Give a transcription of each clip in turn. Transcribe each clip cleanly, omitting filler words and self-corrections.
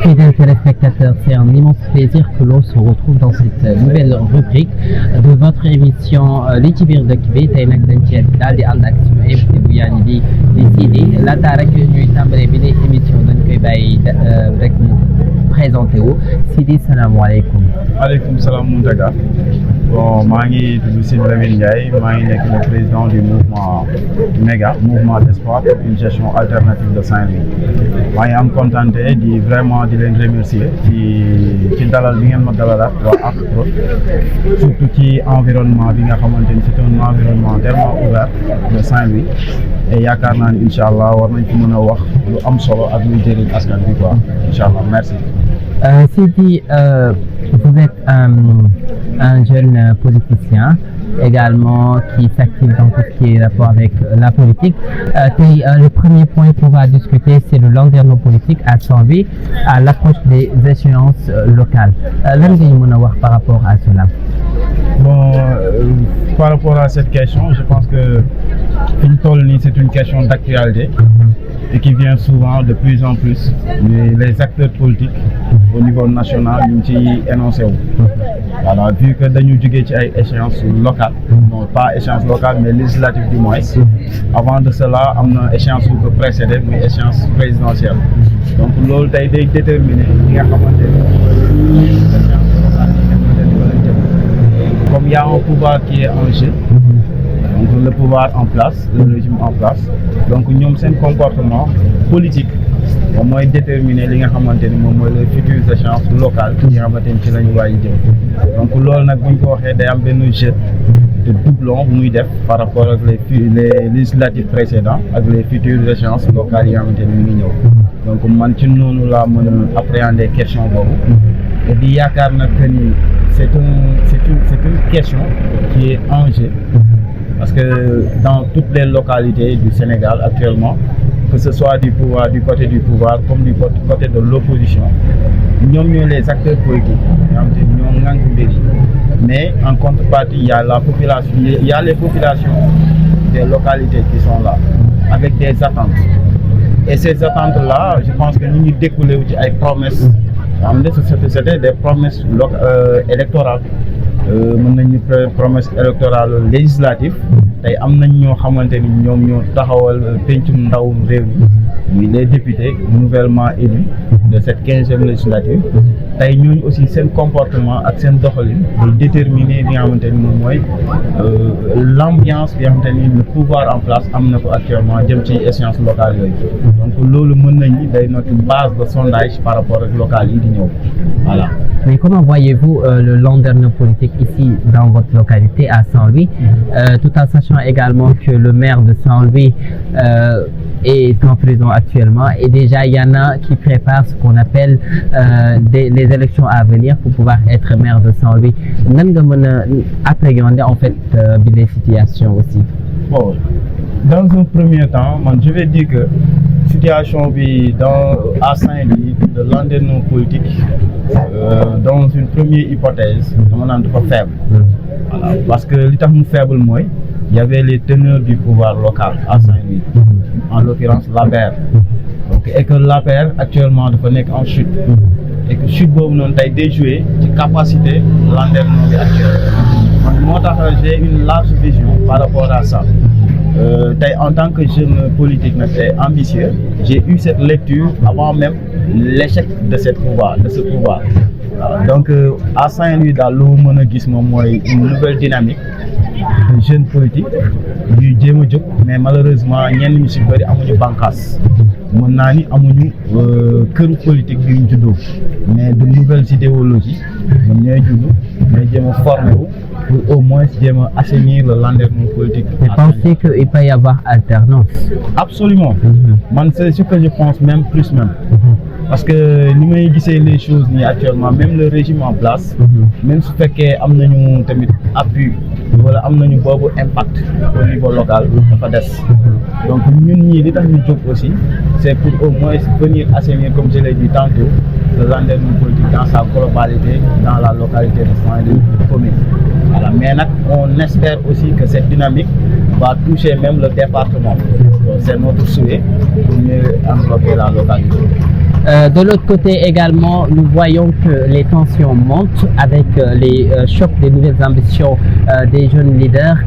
Fidèles téléspectateurs, c'est un immense plaisir que l'on se retrouve dans cette nouvelle rubrique de votre émission li ci biir dëkk bi tey nag dañ cee daal di ànd ak suñu invité bu yaa di Sidi laata rek ñuy tàmbale bi ne émission dañ koy bàyyi rek mu présenté wu Sidi salaamaaleykum. Aleykum salaam Mountaga. Bon maa ngi tudd Sidi Lamine Ndiaye maa ngi nekk le président du mouvement MEGA mouvement d'espoir pour une gestion alternative de Saint-Louis maa ngi am contenté di vraiment di leen remercier ci dalal bi ngeen ma dalalaat waa ACPROD surtout ci environnement bi nga xamante ni c'est un environnement tellement ouvert de Saint-Louis et yaakaar naa ni incha allah war nañ fi mën a wax lu am solo ak luy jëriñ askan bi quoi incha allah merci. Sidi, vous êtes un jeune politicien également qui s'active dans tout ce qui est rapport avec la politique. Le premier point qu'on va discuter, c'est le landerneau politique à Saint-Louis à l'approche des échéances locales. Lan nga ñu mën a wax par rapport à cela? Bon, par rapport à cette question, je pense que fi ñu toll nii c'est une question d'actualité et qui vient souvent de plus en plus. Les acteurs politiques au niveau national ñu ngi ciy énoncé wu. Voilà, vu que dañu jógee ci ay échéances locales, non pas échéances locales mais législatives du moins. Avant de cela am na échéance bu ko précédé muy échéance présidentielle. Donc loolu tey day déterminer li nga xamante ni échéance locale comme il y a un pouvoir qui est en jeu. Donc le pouvoir en place, le régime en place, donc ñoom seen comportement politique moom mooy déterminer li nga xamante ni moom mooy les futures échéances locales yi nga xamante ni ci la ñu waay jëm. Donc loolu nag bu ñu ko waxee day am benn jeu de doublon bu muy def par rapport ak les législatives précédents ak les futures échéances locales yi nga xamante ni mu ngi ñëw. Donc man ci noonu laa mën a appréhender question boobu et di yaakaar nag que ni c'est une question qui est en jeu. Parce que dans toutes les localités du Sénégal actuellement, que ce soit du côté du pouvoir comme du côté de l'opposition, ñoom ñooy les acteurs politiques nga xam te ñoo ŋànk mbir yi mais en contrepartie il y a les populations des localités qui sont là avec des attentes et ces attentes là je pense que ñu ngi découlé wu ci ay promesses am na c'était des promesses électorales. Mën nañu promesse électorale législative tey am nañ ñoo xamante ni ñoom ñoo taxawal pencum ndaw réew mi muy les députés nouvellement élus de cette 15e législature tey ñooñu aussi seen comportement ak seen doxalin day déterminer li nga xamante ni moom mooy l'ambiance bi nga xamante ni le pouvoir en place am na ko actuellement jëm ci échéances locales yooyu donc loolu mën nañu day notre base de sondage par rapport ak locales yi di ñëw voilà. Mais comment voyez-vous le landerneau politique ici dans votre localité à Saint-Louis, tout en sachant également que le maire de Saint-Louis est en prison actuellement et déjà il y en a qui préparent ce qu'on appelle les élections à venir pour pouvoir être maire de Saint-Louis. Nan nga mën a appréhender en fait bi les situations aussi? Bon, dans un premier temps, je vais dire que situation bi à Saint-Louis de landerneau politique dans une première hypothèse dama naan dafa faible. Voilà, parce que li tax mu faible mooy il y avait les teneurs du pouvoir local à Saint-Louis, en l'occurrence l'APR. Donc et que l'APR actuellement dafa nekk en chute et que chute boobu noonu tey déjoué ci capacité landerneau bi actuelle. Moo tax j'ai une large vision par rapport à ça. Tey en tant que jeune politique nag et ambitieux, j'ai eu cette lecture avant même l'échec de ce pouvoir. Donc à Saint-Louis daal lu mën a gis moom mooy une nouvelle dynamique de jeunes politiques yu jéem a jóg mais malheureusement ñenn ñu ci bëri amuñu bànqaas mën naa ni amuñu këru politique bi ñu juddoo mais de nouvelles idéologies ñoom ñooy judd mais jéem a formé wu pour au moins jéem a assainir le landerneau politique. Vous pensez qu'il peut y avoir alternance? Absolument. Man c'est ce que je pense même plus même. Parce que ni may gisee les choses nii actuellement même le régime en place même su fekkee am nañu tamit appui wala am nañu boobu impact au niveau local dafa des donc ñun ñii li tax ñu jóg aussi c'est pour au moins venir assainir comme je l'ai dit tantôt le landerneau politique dans sa globalité dans la localité de Saint-Louis commune. Voilà, mais nag on espère aussi que cette dynamique va toucher même le département. Donc, c'est notre souhait pour mieux envelopper la localité. De l'autre côté également, nous voyons que les tensions montent avec les chocs des nouvelles ambitions des jeunes leaders.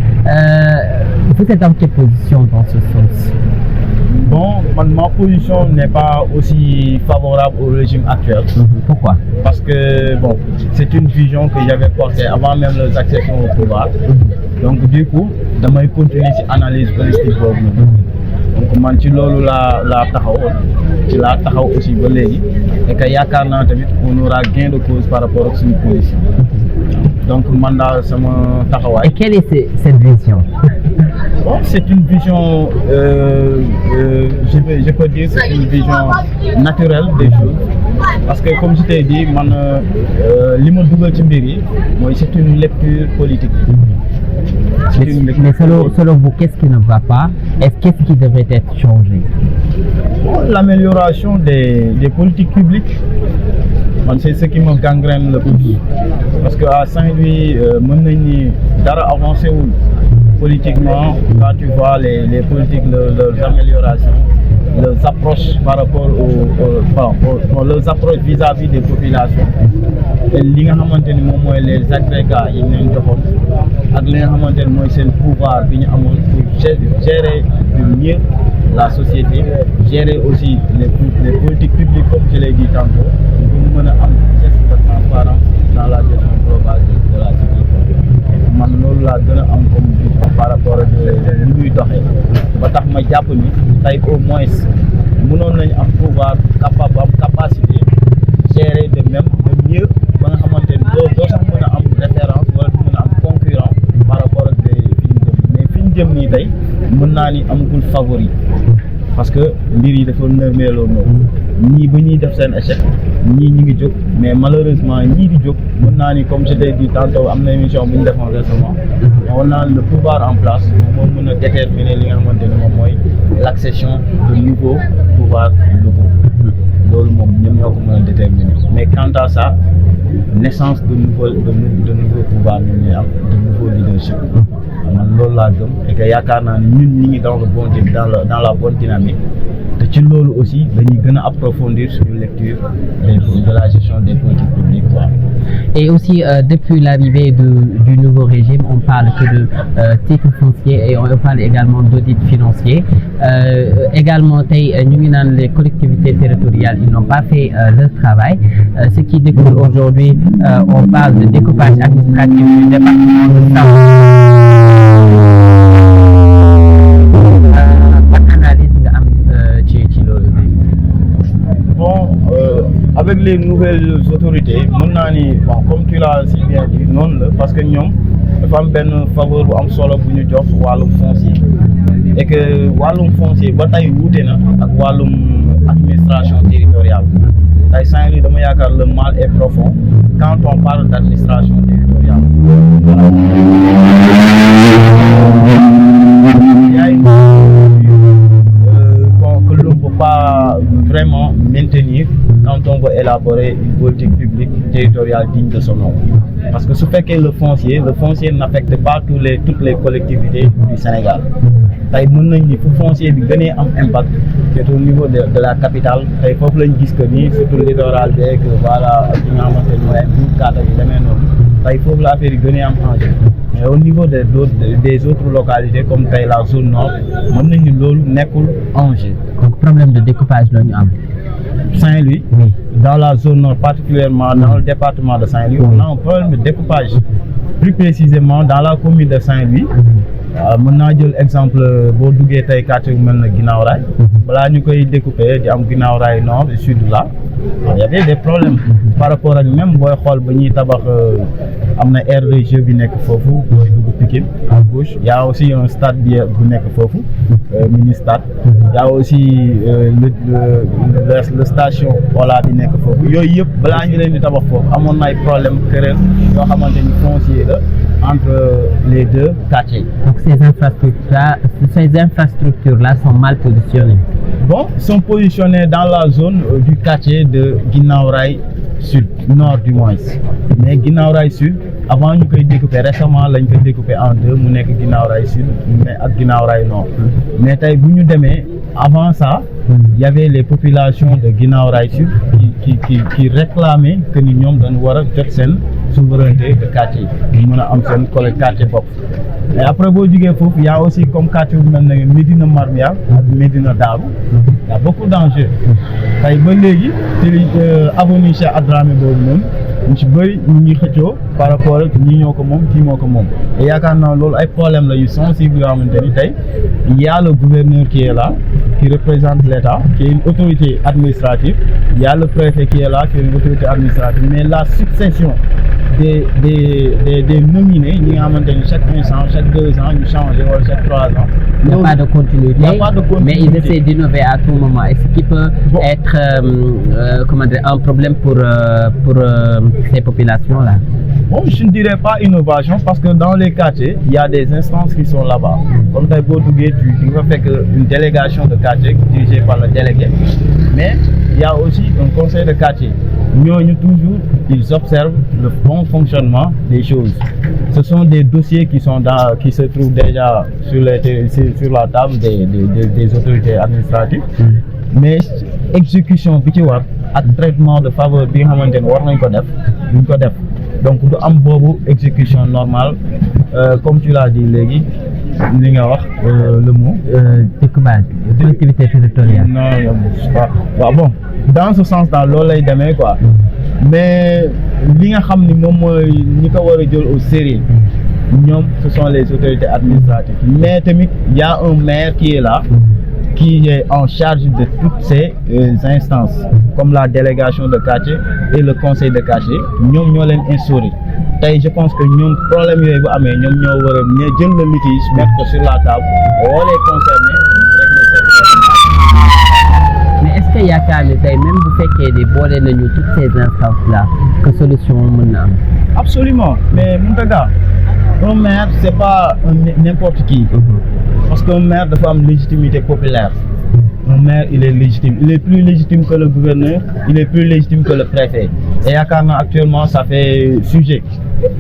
Vous êtes dans quelle position dans ce sens? Bon, ma position n'est pas aussi favorable au régime actuel. Pourquoi? Parce que bon, c'est une vision que j'avais portée avant même les accessions au pouvoir. Donc du coup, damay continuer ci analyse politique boobu noonu. Donc man ci loolu laa taxaw aussi ba léegi et que yaakaar naa tamit on aura gain de cause par rapport ak suñu position. Donc man daal sama taxawaay. Et quelle est cette vision? Bon, c'est une vision, je peux dire, c'est une vision naturelle des choses. Parce que comme je t'ai dit, c'est une lecture politique. Mais selon vous, qu'est-ce qui ne va pas? Qu'est-ce qui devrait être changé? Bon, l'amélioration des politiques publiques, c'est ce qui me gangrène le plus. Parce qu'à Saint-Louis, dara avancé politiquement, quand tu vois les politiques, leurs améliorations, leurs approches par rapport leurs approches vis-à-vis des populations, et les agrégats, c'est le pouvoir pour gérer mieux la société, gérer aussi les politiques publiques, comme je l'ai dit tantôt, pour mener un geste de transparence dans la gestion globale de la société. Man loolu laa gën a am comme par rapport ak ni muy doxee ba tax ma jàpp ni tey au moins mënoon nañu am pouvoir capacité gérer de mieux ba nga xamante ni doo sax mën a am référence wala du mën a am concurrent par rapport ak fi ñu jëm mais fi ñu jëm nii tey mën naa ni amagul favori parce que mbir yi dafa nërmeeloo noonu ñii ba ñuy def seen échec ñii ñu ngi jóg mais malheureusement ñii di jóg mën naa ni comme je l'ai dit tantôt am na émission bu ñu defoon récemment on a le pouvoir en place moom mën a déterminer li nga xamante ni moom mooy l'accession de nouveaux pouvoirs locaux loolu moom ñoom ñoo ko mën a déterminer mais quant à ça naissance de nouveaux pouvoirs ñoom ñuy am de nouveaux leadership man loolu laa gëm et que yaakaar naa ni ñun ñi ngi dans la bonne dynamique te ci loolu aussi dañuy gën a approfondir suñu lecture de la gestion des politiques publiques quoi. Et aussi depuis l'arrivée du nouveau régime, on parle que de titres fonciers et on parle également d'audit financier. Également ñu ngi naan les collectivités territoriales ils n'ont pas fait leur travail. Ce qui découle aujourd'hui, on parle de découpage administratif du département de Bon, avec les nouvelles autorités, comme tu l'as si bien dit, non, parce que nous avons une faveur bu am solo bu ñu jox walum foncier et que walum foncier ba tay wuté na ak walum administration territoriale. Tay Saint-Louis dama yaakaar le mal est profond quand on parle d'administration territoriale. Que l'on ne peut pas vraiment maintenir quand on veut élaborer une politique publique territoriale digne de son nom. Parce que ce fait que le foncier n'affecte pas toutes les collectivités du Sénégal. tey mën nañ ni fu foncier bi gënee am impact c'est au niveau de la capitale tey foofu lañ gis que ni surtout littoral beeg voilà ak ñi nga xamante ne mooy Mbourkat ak demee noonu tey foofu la affaire yi gënee am enjeu mais au niveau des autres localités comme tey la zone nord mën nañ ni loolu nekkul enjeu. Donc problème de découpage la ñu am. Saint-Louis, oui. Dans la zone nord, particulièrement dans le département de Saint-Louis, on a un problème de découpage. Plus précisément dans la commune de Saint-Louis. Mën naa jël exemple boo duggee tey quartier bu mel na Guinaw Rail balaa ñu koy découper di am Guinaw Rail nord et sud là il y avait des problèmes par rapport ak même booy xool ba ñuy tabax am na aire de jeu bi nekk foofu booy dugg Pikine à gauche y a aussi un stade bi bu nekk foofu mini stade y a aussi le station voilà bi nekk foofu yooyu yëpp balaa ñu leen di tabax foofu amoon na ay problème querelle yoo xamante ni foncier la entre les deux quartiers. Donc ces infrastructures-là sont mal positionnées. Bon, sont positionnées dans la zone du quartier de Guinaw Rail Sud, nord du moins. Mais Guinaw Rail Sud, avant ñu koy découper récemment lañ koy découper en deux mu nekk Guinaw Rail Sud mais ak Guinaw Rail Nord. Mais tey bu ñu demee avant ça il y avait les populations de Guinaw Rail Sud qui réclamaient que nous dañu war a jot seen souveraineté de quartier ñu mën a am seen collègue quartier bopp. Et après boo jugee foofu y a aussi comme quartier bu mel ne Médina Marmiya ak Médina Darou, y a beaucoup d'enjeux tey ba léegi ci avenue Cheikh Adramé boobu noonu ñu ci bëri ñu ngi xëccoo par rapport ak ñii ñoo ko moom kii moo ko moom. Et yaakaar naa loolu ay problème la yu sensible yoo xamante ni tey y a le gouverneur qui est là, qui représente l'État, qui est une autorité administrative, il y a le préfet qui est là, qui est une autorité administrative, mais la succession des nominés, nous avons chaque 1 an, chaque 2 ans, nous changeons, chaque 3 ans. Il n'y a pas de continuité, mais ils essaient d'innover à tout moment. Est-ce qu'il peut être un problème pour ces populations-là? Bon, je ne dirais pas innovation parce que dans les quartiers, il y a des instances qui sont là-bas. Comme tu vas faire une délégation de quartier dirigée par le délégué, mais il y a aussi un conseil de quartier. Nous, toujours, ils observent le bon fonctionnement des choses. Ce sont des dossiers qui se trouvent déjà sur la table des autorités administratives. Mais exécution, traitement de faveur, donc du am boobu exécution normale comme tu l'as dit léegi li nga wax le mot découpage collectivité territoriale. Non waaw bon dans ce sens là loolu lay demee quoi, mais li nga xam ni moom mooy ñi ko war a jël au sérieux ñoom ce sont les autorités administratives, mais tamit y a un maire qui est là, qui est en charge de toutes ces instances, comme la délégation de quartier et le conseil de quartier. Nous ñoo leen instauré. Je pense que nous problème yooyu bu amee ñoom ñoo war a jël le litige mettre ko sur la table, woo les concernés régler ces problèmes. Mais est-ce que yaakaar ni tey même bu fekkee ne boole nañu toutes ces instances là que solution mën na am? Absolument, mais Mountaga, un maire c'est pas n'importe qui. Parce qu'un maire doit avoir une légitimité populaire. Un maire, il est légitime. Il est plus légitime que le gouverneur, il est plus légitime que le préfet. Et actuellement, ça fait sujet.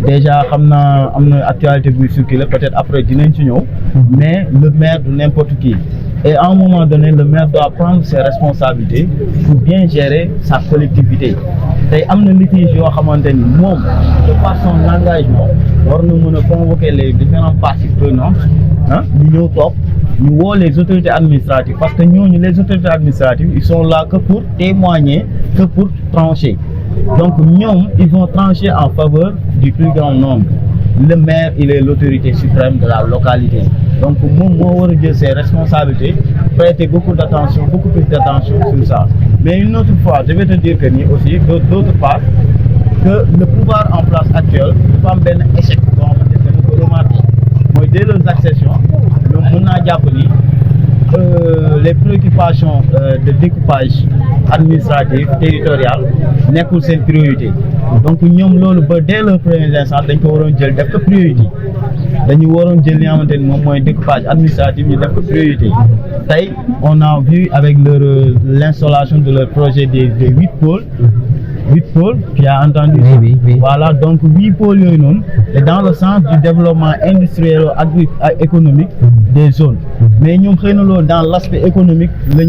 Déjà, il y a une actualité qui circule, peut-être après, mais le maire de n'importe qui. Et à un moment donné, le maire doit prendre ses responsabilités pour bien gérer sa collectivité. Il y a un litige qui de par son engagement, on a convoquer les différents parties prenantes, nous les autorités administratives, parce que nous, les autorités administratives, ils sont là que pour témoigner, que pour trancher. Donc nous, ils vont trancher en faveur du plus grand nombre. Le maire, il est l'autorité suprême de la localité. Donc moi, je ses responsabilités, prêter beaucoup d'attention, beaucoup plus d'attention sur ça. Mais une autre fois, je vais te dire que aussi, d'autre part, que le pouvoir en place actuel, c'est un échec, comme on peut remarquer. Dès leurs accessions, les préoccupations de découpage administratif, territorial, n'est que une priorité. Donc nous, dès le premier instant, nous avons une priorité. Nous avons un découpage administratif, nous avons une priorité. On a vu avec l'installation de leur projet des 8 pôles. 8 pôles, tu as entendu ça. Oui. Voilà, donc 8 pôles et dans le sens du développement industriel et économique des zones. Mais nous prenons dans l'aspect économique, de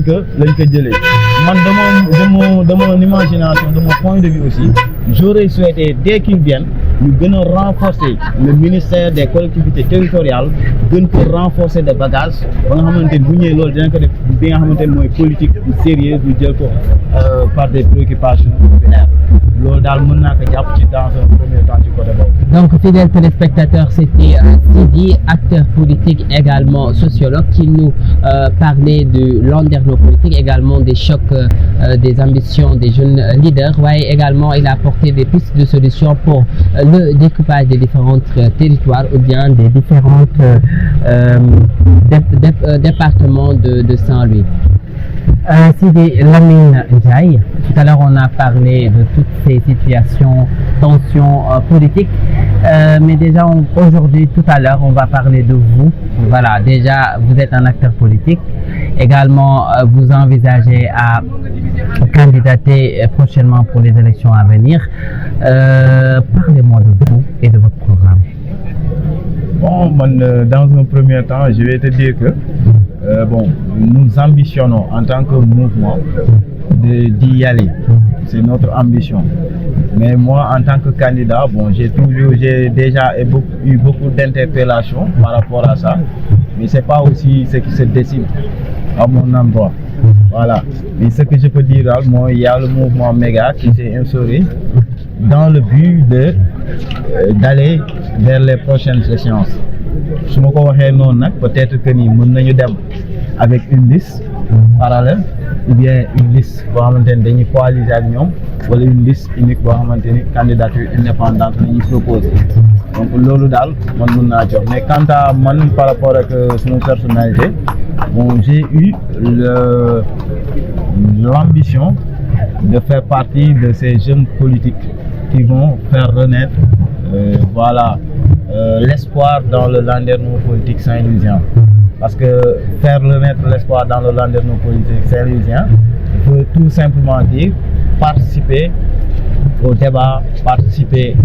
mon imagination, de mon point de vue aussi, j'aurais souhaité, dès qu'ils viennent, nous devons renforcer le ministère des collectivités territoriales, pour renforcer des bagages, politique sérieuse par des préoccupations populaires. Donc, fidèles téléspectateurs, c'était Sidi, acteur politique, également sociologue, qui nous parlait de landerneau politique, également des chocs, des ambitions des jeunes leaders. Ouais, également, il a apporté des pistes de solutions pour le découpage des différents territoires ou bien des différents départements de Saint-Louis. Sidi Lamine Ndiaye, tout à l'heure on a parlé de toutes ces situations, tensions politiques, mais déjà aujourd'hui, tout à l'heure, on va parler de vous. Voilà, déjà vous êtes un acteur politique, également vous envisagez à candidater prochainement pour les élections à venir. Parlez-moi de vous et de votre programme. Bon, dans un premier temps, je vais te dire que bon, nous ambitionnons en tant que mouvement d'y aller. C'est notre ambition. Mais moi, en tant que candidat, bon, j'ai déjà eu beaucoup d'interpellations par rapport à ça. Mais c'est pas aussi ce qui se décide à mon endroit. Voilà. Mais ce que je peux dire, moi, il y a le mouvement Méga qui s'est instauré dans le but d'aller vers les prochaines échéances. Si je dis peut-être que nous pouvons avec une liste parallèle ou bien une liste pour nous coaliser avec nous ou une liste unique pour nous candidature indépendante nous proposer. Donc lolu dal man mën naa jox mais quant à man par rapport ak sunu personnalité bon j'ai eu l'ambition de faire partie de ces jeunes politiques qui vont faire renaître voilà l'espoir dans le landerneau politique saint-louisien. Parce que faire renaître l'espoir dans le landerneau politique saint-louisien veut tout simplement dire participer au débat, participer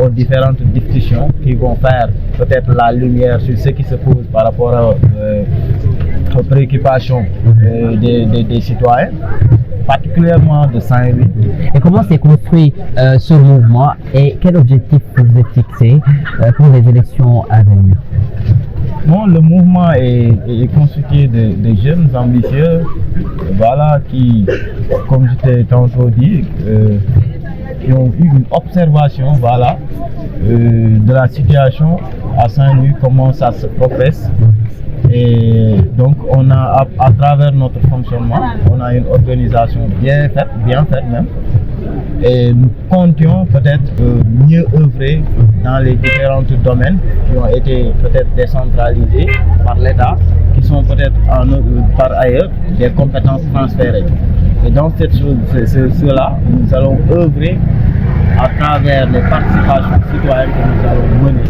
aux différentes discussions qui vont faire peut-être la lumière sur ce qui se pose par rapport aux préoccupations des citoyens, particulièrement de Saint-Louis. Et comment s'est construit ce mouvement et quel objectif vous avez fixé pour les élections à venir? Bon, le mouvement est constitué de jeunes ambitieux, voilà, qui, comme je t'ai tantôt dit, qui ont eu une observation, voilà, de la situation à Saint-Louis, comment ça se progresse. Et donc, on a, à travers notre fonctionnement, on a une organisation bien faite même. Et nous comptions peut-être mieux œuvrer dans les différents domaines qui ont été peut-être décentralisés par l'État, qui sont peut-être par ailleurs des compétences transférées. Et dans cette chose, cela, nous allons œuvrer à travers les participations citoyennes que nous allons mener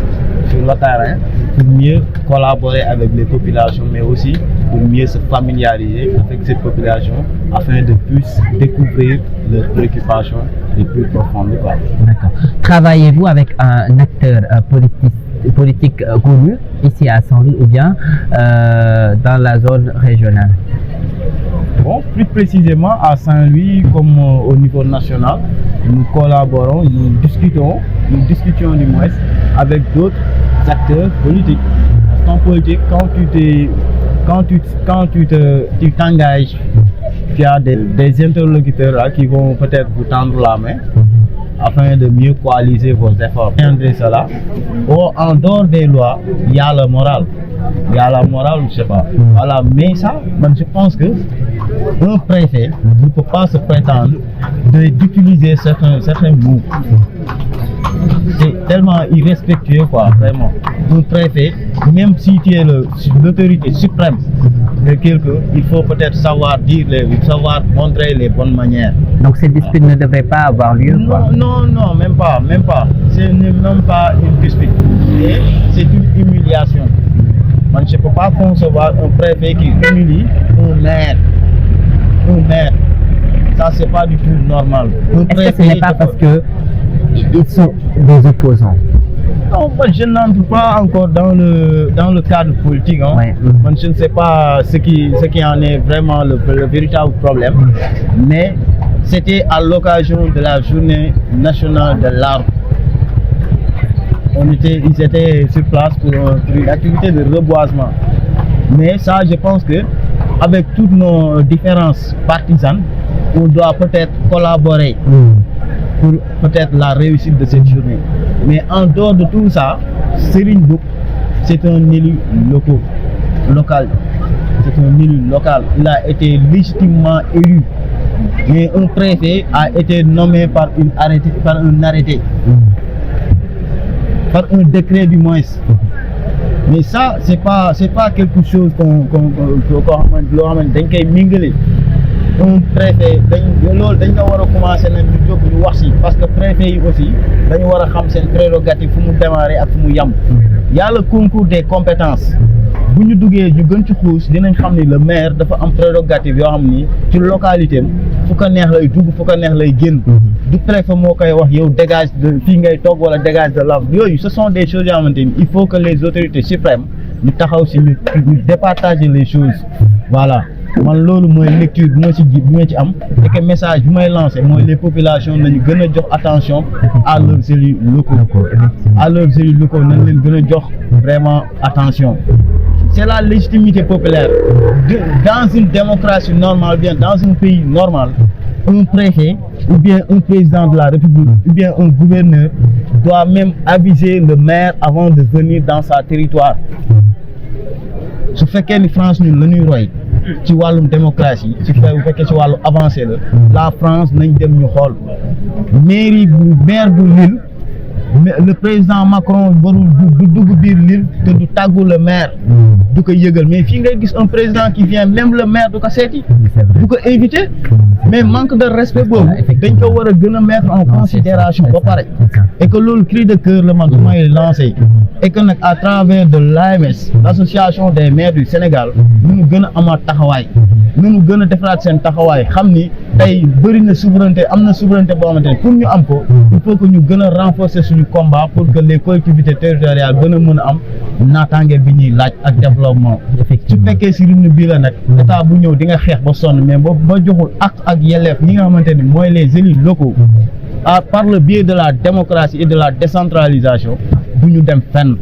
sur le terrain pour mieux collaborer avec les populations, mais aussi pour mieux se familiariser avec ces populations afin de plus découvrir leurs préoccupations les plus profondes. D'accord. Travaillez-vous avec un acteur politique connu ici à Saint-Louis ou bien dans la zone régionale? Bon, plus précisément à Saint-Louis comme au niveau national, nous collaborons, nous discutions du moins avec d'autres acteurs politiques. En politique, quand tu t'engages, tu as des interlocuteurs là, qui vont peut-être vous tendre la main afin de mieux coaliser vos efforts. Cela. En dehors des lois, il y a la morale. Il y a la morale, je ne sais pas. Voilà, mais ça, je pense que un préfet ne peut pas se prétendre d'utiliser certains mots. C'est tellement irrespectueux, quoi, vraiment. Un préfet, même si tu es l'autorité suprême de quelqu'un, il faut peut-être savoir savoir montrer les bonnes manières. Donc ces disputes ne devraient pas avoir lieu, quoi. Non, même pas. Ce n'est même pas une dispute. C'est une humiliation. Je ne peux pas concevoir un préfet qui humilie un maire. Ça, c'est pas du tout normal. Est-ce que ce n'est pas parce que ils sont des opposants? Non, moi, je n'entre pas encore dans le cadre politique. Hein. Ouais. Moi, je ne sais pas ce qui en est vraiment le véritable problème. Mais c'était à l'occasion de la journée nationale de l'arbre. Ils étaient sur place pour une activité de reboisement. Mais ça, je pense que avec toutes nos différences partisanes, on doit peut-être collaborer pour peut-être la réussite de cette journée. Mais en dehors de tout ça, Serigne Mboup, c'est un élu local. C'est un élu local. Il a été légitimement élu. Mais un préfet a été nommé par un arrêté. Par un décret du moins. Mais ça, c'est pas quelque chose qu'on un préfet dañ ko war a commencer nag ñu jóg ñu wax si parce que préfet yi aussi dañu war a xam seen prérogative fu mu démarrer ak fu mu yem. Y a le concours des compétences bu ñu duggee ñu gën ci xuus dinañ xam ni le maire dafa am prérogative yoo xam ni ci localité am fu ko neex lay dugg fu ko neex lay génn. Du préfet moo koy wax yow dégage de fii ngay toog wala dégage de là yooyu ce sont des choses yoo xamante ni il faut que les autorités suprêmes ñu taxaw si ñu départager les choses voilà man loolu mooy lecture bi ma ci am et que message bi may lancé mooy les populations nañu gën a jox attention à leurs élus locaux nañ leen gën a jox vraiment attention. C'est la légitimité populaire. Dans une démocratie normale, bien dans un pays normal, un préfet ou bien un président de la République ou bien un gouverneur doit même aviser le maire avant de venir dans sa territoire. su fekkee ni France ñun la ñuy roy ci wàllum démocratie su fekkee ci wàllu avancé la France nañ dem ñu xool maire bu Lille le président Macron warul du dugg biir Lille te du tàggu le maire du ko yëgal mais fii ngay gis un président qui vient même le maire du ko seeti du ko invité mais manque de respect boobu dañ ko war a gën a mettre en considération ba pare et que loolu cri de cœur la man su may lancé et que nag à travers de l'AMS l'association des maires du Sénégal ñu gën a amaat taxawaay ñu gën a defaraat seen taxawaay xam ni tey bëri na souveraineté am na souveraineté boo xamante ne pour ñu am ko il faut que ñu gën a renforcer suñu combat pour que les collectivités territoriales gën a mën a am naataange bi ñuy laaj ak développement su fekkee si rythme bii la nag état bu ñëw di nga xeex ba sonn mais ba joxul ak yelleef ñi nga xamante ni mooy les élus locaux par le biais de la démocratie et de la décentralisation du ñu dem fenn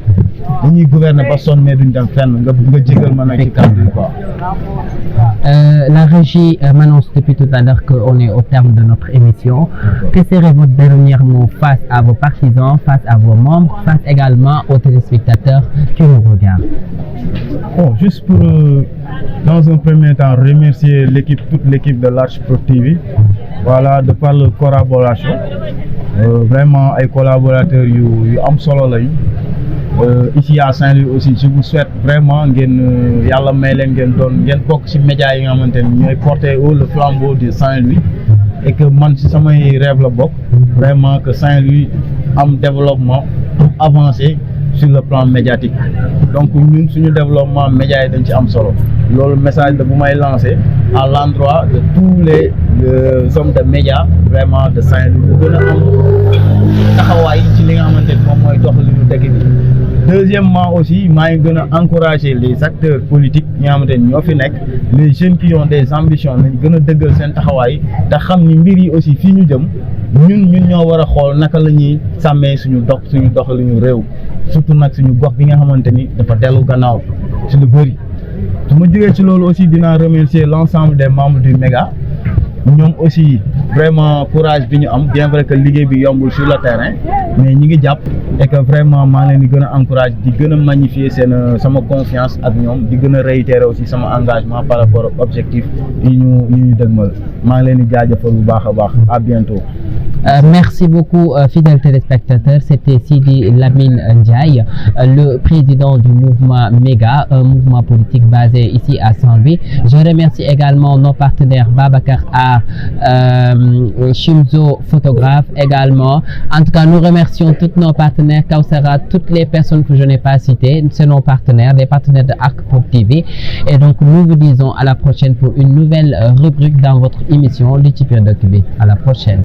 dañuy gouverner ba sonn mais duñ dem fenn nga jégal ma nag ci kàddu quoi. La régie m'annonce depuis tout à l'heure qu'on est au terme de notre émission. Quel serait votre dernier mot face à vos partisans, face à vos membres, face également aux téléspectateurs qui nous regardent? Bon, juste pour dans un premier temps remercier toute l'équipe de l'Arche Pro TV, voilà, de par leur collaboration, vraiment ay collaborateurs yu am solo lañu. Ici à Saint-Louis aussi je vous souhaite vraiment ngeen yàlla may leen ngeen bokk ci médias yi nga xamante ni ñooy porter haut le flambeau de Saint-Louis et que man ci samay rêve la bokk vraiment que Saint-Louis am développement avancé sur le plan médiatique donc ñun suñu développement médias yi dañ ci am solo loolu message la bu may lancer à l'endroit de tous les hommes de médias vraiment de Saint-Louis bu gën a am taxawaay ci li nga xamante ni moom mooy doxalinu dëkk bi. Deuxièmement aussi maa ngi gën a encourager les acteurs politiques ñi nga xamante ni ñoo fi nekk les jeunes qui ont des ambitions nañ gën a dëggal seen taxawaay te xam ni mbir yi aussi fii ñu jëm ñun ñoo war a xool naka la ñuy sàmmee suñu doxalinu réew surtout nag suñu gox bi nga xamante ni dafa dellu gannaaw ci lu bëri. su ma jógee ci loolu aussi dinaa remercier l'ensemble des membres du Méga ñoom aussi vraiment courage bi ñu am bien vrai que liggéey bi yombul sur le terrain mais ñi ngi jàpp et que vraiment maa ngi leen di gën a encourage di gën a magnifier sama confiance ak ñoom di gën a réitérer aussi sama engagement par rapport ak objectif yi ñu dëgmal maa ngi leen di jaajëfal bu baax a baax à bientôt. Merci beaucoup fidèles téléspectateurs, c'était Sidi Lamine Ndiaye, le président du mouvement Méga, un mouvement politique basé ici à Saint-Louis. Je remercie également nos partenaires Babacar à Chimzo photographe également. En tout cas, nous remercions tous nos partenaires, Kausara, toutes les personnes que je n'ai pas citées, c'est nos partenaires, les partenaires de Arc Pro TV. Et donc, nous vous disons à la prochaine pour une nouvelle rubrique dans votre émission, Le Tipir de Québec. À la prochaine.